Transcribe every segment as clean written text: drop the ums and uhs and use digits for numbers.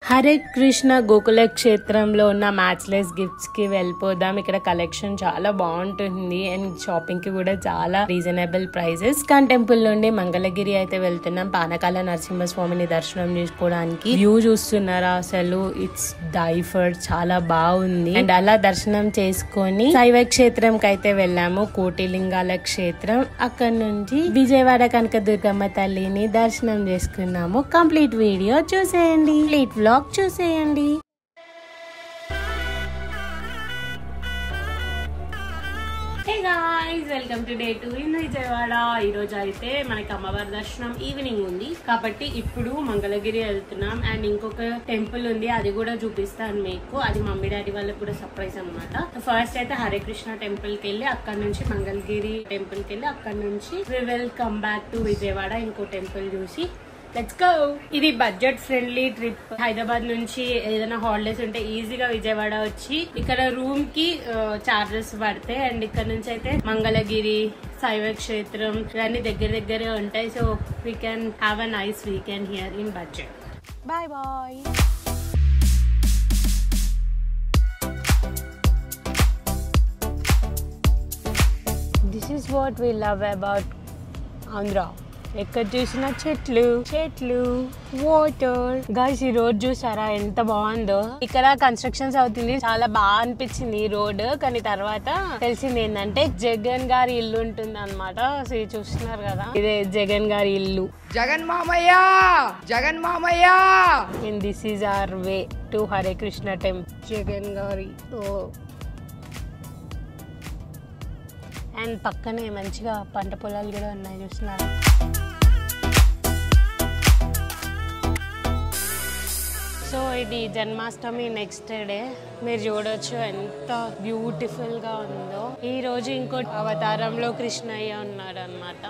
హరే కృష్ణ గోకుల క్షేత్రంలో ఉన్న matchless gifts కి వెళ్ళిపోదాం. ఇక్కడ కలెక్షన్ చాలా బాగుంటుంది అండ్ షాపింగ్ కి కూడా చాలా రీజనబుల్ ప్రైజెస్. ఇస్కాన్ టెంపుల్ నుండి మంగళగిరి అయితే వెళ్తున్నాం. పానకాల నరసింహస్వామిని దర్శనం చేసుకోవడానికి. వ్యూ చూస్తున్నారా అసలు, ఇట్స్ డైఫర్ చాలా బాగుంది. అండ్ అలా దర్శనం చేసుకొని శైవ క్షేత్రం కి అయితే వెళ్ళాము, కోటిలింగాల క్షేత్రం. అక్కడ నుంచి విజయవాడ కనకదుర్గమ్మ తల్లిని దర్శనం చేసుకున్నాము. కంప్లీట్ వీడియో చూసేయండి, కంప్లీట్ వ్లాగ్ చూసేయండి. Hey guys, welcome to day 2 in Vijayawada. ఈ రోజు అయితే మనకి అమ్మవారి దర్శనం ఈవినింగ్ ఉంది కాబట్టి ఇప్పుడు మంగళగిరి వెళ్తున్నాం. అండ్ ఇంకొక టెంపుల్ ఉంది, అది కూడా చూపిస్తాను మీకు. అది మమ్మీ డాడీ వాళ్ళకి కూడా సర్ప్రైజ్ అనమాట. ఫస్ట్ అయితే హరే కృష్ణ టెంపుల్ కి వెళ్ళి అక్కడ నుంచి మంగళగిరి టెంపుల్ కి వెళ్ళి అక్కడ నుంచి we will come back to Vijayawada. ఇంకో టెంపుల్ చూసి లెట్స్ గో. ఇది బడ్జెట్ ఫ్రెండ్లీ ట్రిప్. హైదరాబాద్ నుంచి ఏదైనా హాలిడేస్ ఉంటే ఈజీగా విజయవాడ వచ్చి ఇక్కడ రూమ్ కి చార్జెస్ పడతాయి. అండ్ ఇక్కడ నుంచి అయితే మంగళగిరి, శైవ క్షేత్రం ఇవన్నీ దగ్గరే ఉంటాయి. So we can have a nice weekend here in budget. Bye bye. This is what we love about Andhra. ఎక్కడ చూసినా చెట్లు వాటర్. గైస్, ఈ రోడ్ చూసారా ఎంత బాగుందో. ఇక్కడ కన్స్ట్రక్షన్స్ అవుతుంది, చాలా బాగా అనిపించింది ఈ రోడ్. కానీ తర్వాత తెలిసింది ఏంటంటే జగన్ గారి ఇల్లు ఉంటుంది అనమాట. సో ఇది చూస్తున్నారు కదా, ఇదే జగన్ గారి ఇల్లు. జగన్ మామయ్య. And this is our way to Hare Krishna temple, Jagan గారి. అండ్ పక్కనే మంచిగా పంట పొలాలు కూడా ఉన్నాయి, చూస్తున్నారు. సో ఇది జన్మాష్టమి నెక్స్ట్ డే. మీరు చూడొచ్చు ఎంత బ్యూటిఫుల్ గా ఉందో. ఈ రోజు ఇంకో అవతారంలో కృష్ణయ్య ఉన్నాడు అనమాట.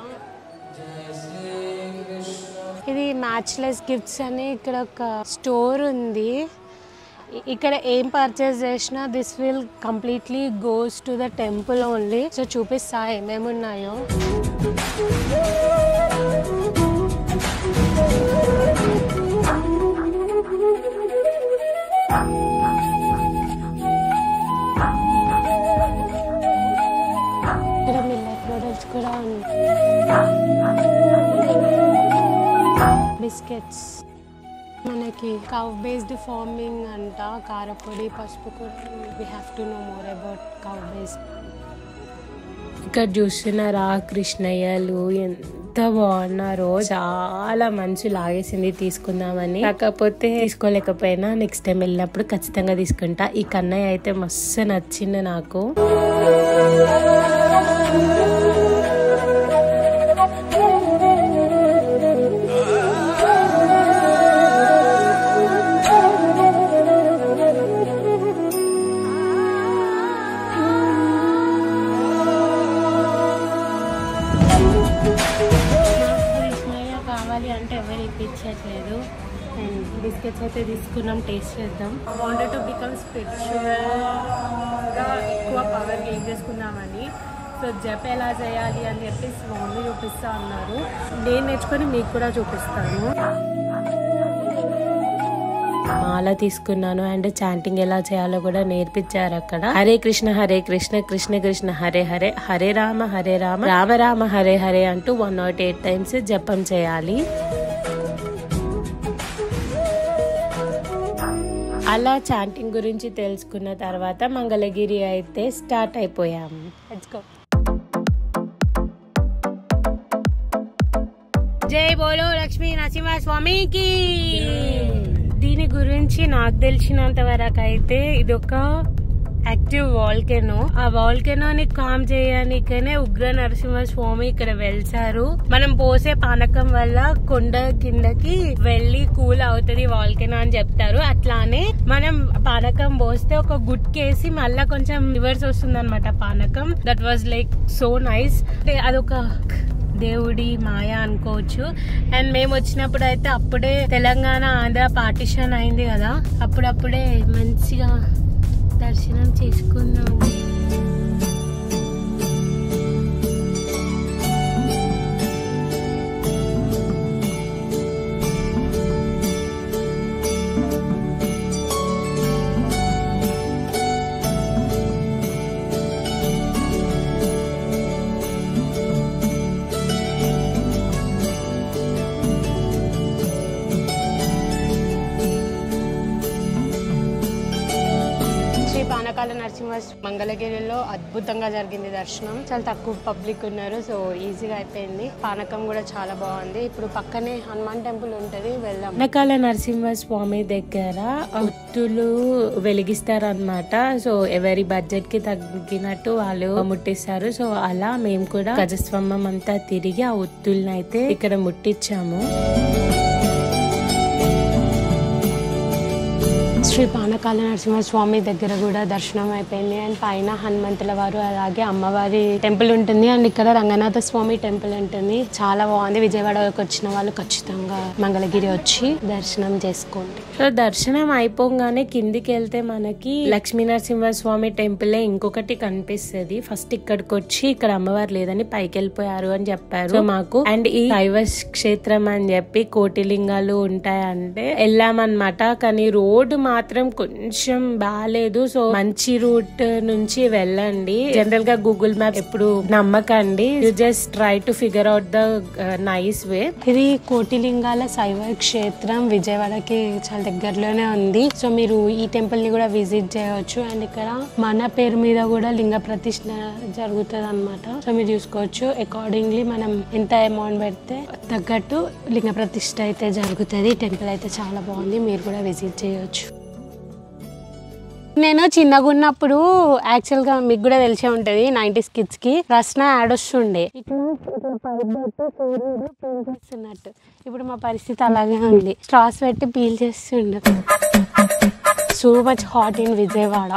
ఇది మ్యాచ్లెస్ గిఫ్ట్స్ అని ఇక్కడ ఒక స్టోర్ ఉంది. ఇక్కడ ఏం పర్చేస్ చేసినా this will completely goes to the temple only. So చూపిస్తా ఏమేమి ఉన్నాయో. ఇక్కడ మిల్లెట్ ప్రొడక్ట్స్ కూడా ఉన్నాయి. బిస్కెట్స్. మనకి కవ్ బేస్డ్ ఫార్మింగ్ అంట, కారపొడి, పసుపు కూడా. We have to know more about cow based. ఇక్కడ చూస్తున్నారా కృష్ణయ్యలు ఎంత బాగున్నారో. చాలా మంచి లాగేసింది తీసుకుందామని, కాకపోతే తీసుకోలేకపోయినా నెక్స్ట్ టైం వెళ్ళినప్పుడు ఖచ్చితంగా తీసుకుంటా. ఈ కన్నయ్య అయితే మస్తు నచ్చింది నాకు. అంటే ఎవరు ఇప్పించట్లేదు. అండ్ బిస్కెట్స్ అయితే తీసుకున్నాం, టేస్ట్ చేద్దాం. వాంటెడ్ టు బికమ్ స్పిరిచువల్గా ఎక్కువ పవర్ గెయిన్ చేసుకుందామని. సో జప్ ఎలా చేయాలి అని చెప్పి మమ్మీ చూపిస్తా అన్నారు. నేను నేర్చుకొని మీకు కూడా చూపిస్తాను. మాల తీసుకున్నాను అండ్ చాంటింగ్ ఎలా చేయాలో కూడా నేర్పించారు అక్కడ. హరే కృష్ణ కృష్ణ కృష్ణ హరే హరే, హరే రామ రామ రామ హరే హరే అంటూ 108 టైమ్స్ జపం చేయాలి. అలా చాంటింగ్ గురించి తెలుసుకున్న తర్వాత మంగళగిరి అయితే స్టార్ట్ అయిపోయాము. Let's go. జై బోలో లక్ష్మీ నరసింహస్వామికి. దీని గురించి నాకు తెలిసినంత వరకు అయితే ఇది ఒక యాక్టివ్ వాల్కెనో. ఆ వాల్కెనోని కామ్ చేయడానికనే ఉగ్ర నరసింహస్వామి ఇక్కడ వెళ్తారు. మనం పోసే పానకం వల్ల కొండ కిందకి వెళ్లి కూల్ అవుతుంది వాల్కెనో అని చెప్తారు. అట్లానే మనం పానకం పోస్తే ఒక గుట్కేసి మళ్ళా కొంచెం రివర్స్ వస్తుంది అనమాట పానకం. That was like so nice. అదొక దేవుడి మాయ అనుకోవచ్చు. అండ్ మేము వచ్చినప్పుడు అయితే అప్పుడే తెలంగాణ ఆంధ్ర పార్టిషన్ అయింది కదా, అప్పుడప్పుడే మంచిగా దర్శనం చేసుకున్నాము. పానకాల నరసింహ మంగళగిరిలో అద్భుతంగా జరిగింది దర్శనం. చాలా తక్కువ పబ్లిక్ ఉన్నారు, సో ఈజీగా అయిపోయింది. పానకం కూడా చాలా బాగుంది. ఇప్పుడు పక్కనే హనుమాన్ టెంపుల్ ఉంటది, వెళ్దాం. పానకాల నరసింహ స్వామి దగ్గర ఒత్తులు వెలిగిస్తారనమాట. సో ఎవరి బడ్జెట్ కి తగ్గినట్టు వాళ్ళు ముట్టిస్తారు. సో అలా మేము కూడా గజస్తంభం అంతా తిరిగి ఆ ఒత్తుల్ని అయితే ఇక్కడ ముట్టించాము. శ్రీ పానకాల నరసింహస్వామి దగ్గర కూడా దర్శనం అయిపోయింది. అండ్ పైన హనుమంతుల వారు అలాగే అమ్మవారి టెంపుల్ ఉంటుంది. అండ్ ఇక్కడ రంగనాథ స్వామి టెంపుల్ ఉంటుంది. చాలా బాగుంది. విజయవాడకి వచ్చిన వాళ్ళు ఖచ్చితంగా మంగళగిరి వచ్చి దర్శనం చేసుకోండి. సో దర్శనం అయిపోగానే కిందికి వెళ్తే మనకి లక్ష్మీ నరసింహస్వామి టెంపుల్ ఇంకొకటి కనిపిస్తుంది. ఫస్ట్ ఇక్కడికి వచ్చి ఇక్కడ అమ్మవారు లేదని పైకి వెళ్ళిపోయారు అని చెప్పారు సో మాకు. అండ్ ఈ శైవ క్షేత్రం అని చెప్పి కోటిలింగాలు ఉంటాయంటే వెళ్ళామన్నమాట. కానీ రోడ్డు మాత్రం కొంచెం బాగాలేదు. సో మంచి రూట్ నుంచి వెళ్ళండి. జనరల్ గా గూగుల్ మ్యాప్ ఎప్పుడు నమ్మకండి. You just try to figure out the nice way. ఇది కోటిలింగాల శైవ క్షేత్రం విజయవాడకి చాలా దగ్గరలోనే ఉంది. సో మీరు ఈ టెంపుల్ ని కూడా విజిట్ చేయవచ్చు. అండ్ ఇక్కడ మన పేరు మీద కూడా లింగ ప్రతిష్ఠ జరుగుతుంది అనమాట. సో మీరు చూసుకోవచ్చు. అకార్డింగ్లీ మనం ఎంత అమౌంట్ పెడితే తగ్గట్టు లింగ ప్రతిష్ఠ అయితే జరుగుతుంది. టెంపుల్ అయితే చాలా బాగుంది, మీరు కూడా విజిట్ చేయొచ్చు. నేను చిన్నగా ఉన్నప్పుడు యాక్చువల్ గా మీకు కూడా తెలిసే ఉంటది, 90s kids కి రస్న యాడ్ వస్తుండే చేస్తున్నట్టు. ఇప్పుడు మా పరిస్థితి అలాగే ఉంది. స్ట్రాస్ పెట్టి పీల్ చేస్తుండే. So much hot in Vijayawada.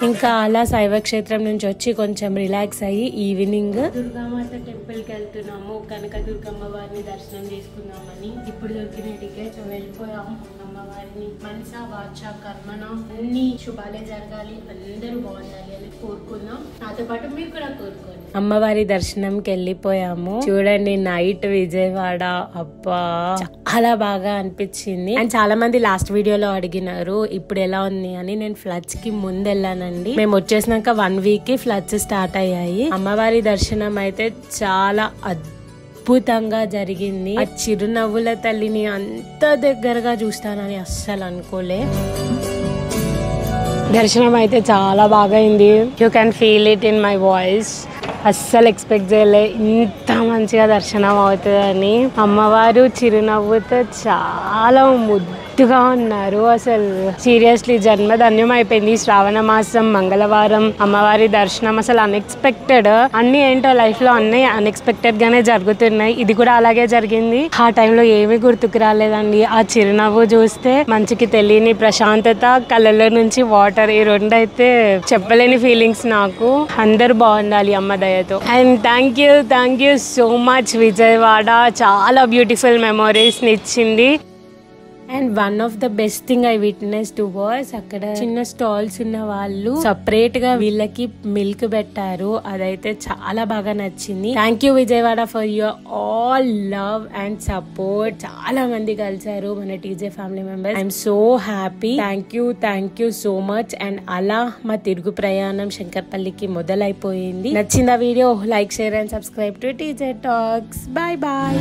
ఇంకా అలా శైవ క్షేత్రం నుంచి వచ్చి కొంచెం రిలాక్స్ అయ్యి ఈవినింగ్ దుర్గామాత టెంపుల్ కి వెళ్తున్నాము. కనక దుర్గమ్మ వారిని దర్శనం చేసుకుందామని. ఇప్పుడు దొరికిన టికెట్స్ వెళ్ళిపోయాము. అమ్మవారిని మనసా వాచ కర్మణ అన్ని శుభాలే జరగాలి, అందరూ బాగుండాలి అని కోరుకుందాం. నాతో పాటు మీరు కూడా కోరుకోండి. అమ్మవారి దర్శనంకి వెళ్ళిపోయాము. చూడండి నైట్ విజయవాడ, అబ్బా చాలా బాగా అనిపించింది. అండ్ చాలా మంది లాస్ట్ వీడియోలో అడిగినారు ఇప్పుడు ఎలా ఉంది అని. నేను ఫ్లడ్స్ కి ముందు వెళ్ళానండి. మేము వచ్చేసినాక 1 week కి ఫ్లడ్స్ స్టార్ట్ అయ్యాయి. అమ్మవారి దర్శనం అయితే చాలా అద్భుతంగా జరిగింది. ఆ చిరునవ్వుల తల్లిని అంత దగ్గరగా చూస్తానని అస్సలు అనుకోలే. దర్శనం అయితే చాలా బాగా అయింది. You can feel it in my voice. అస్సలు ఎక్స్పెక్ట్ చేయలే ఇంత మంచిగా దర్శనం అవుతుందని. అమ్మవారు చిరునవ్వుతో చాలా ముద్దుగా ఉన్నారు. అసలు సీరియస్లీ జన్మధన్యం అయిపోయింది. శ్రావణ మాసం మంగళవారం అమ్మవారి దర్శనం అసలు అన్ఎక్స్పెక్టెడ్. అన్ని ఏంటో లైఫ్ లో అన్ని అన్ఎక్స్పెక్టెడ్ గానే జరుగుతున్నాయి. ఇది కూడా అలాగే జరిగింది. ఆ టైంలో ఏమీ గుర్తుకు రాలేదండి. ఆ చిరునవ్వు చూస్తే మంచికి తెలియని ప్రశాంతత, కళ్ళలో నుంచి వాటర్, ఈ రెండు అయితే చెప్పలేని ఫీలింగ్స్ నాకు. అందరు బాగుండాలి అమ్మ దయతో. And thank you so much Vijayawada. చాలా బ్యూటిఫుల్ మెమోరీస్ ని ఇచ్చింది. And one of the best thing I witnessed was అక్కడ చిన్న స్టాల్స్ ఉన్న వాళ్ళు సపరేట్ గా వీళ్ళకి మిల్క్ పెట్టారు. అదైతే చాలా బాగా నచ్చింది. Thank you Vijayawada for your all love and support. చాలా మంది కలిసారు మన TJ family members. I'm so happy. Thank you so much. And అలా మా తిరుగు ప్రయాణం శంకర్పల్లికి మొదలైపోయింది. నచ్చింది ఆ video? Like, share and subscribe to TJ Talks. Bye bye.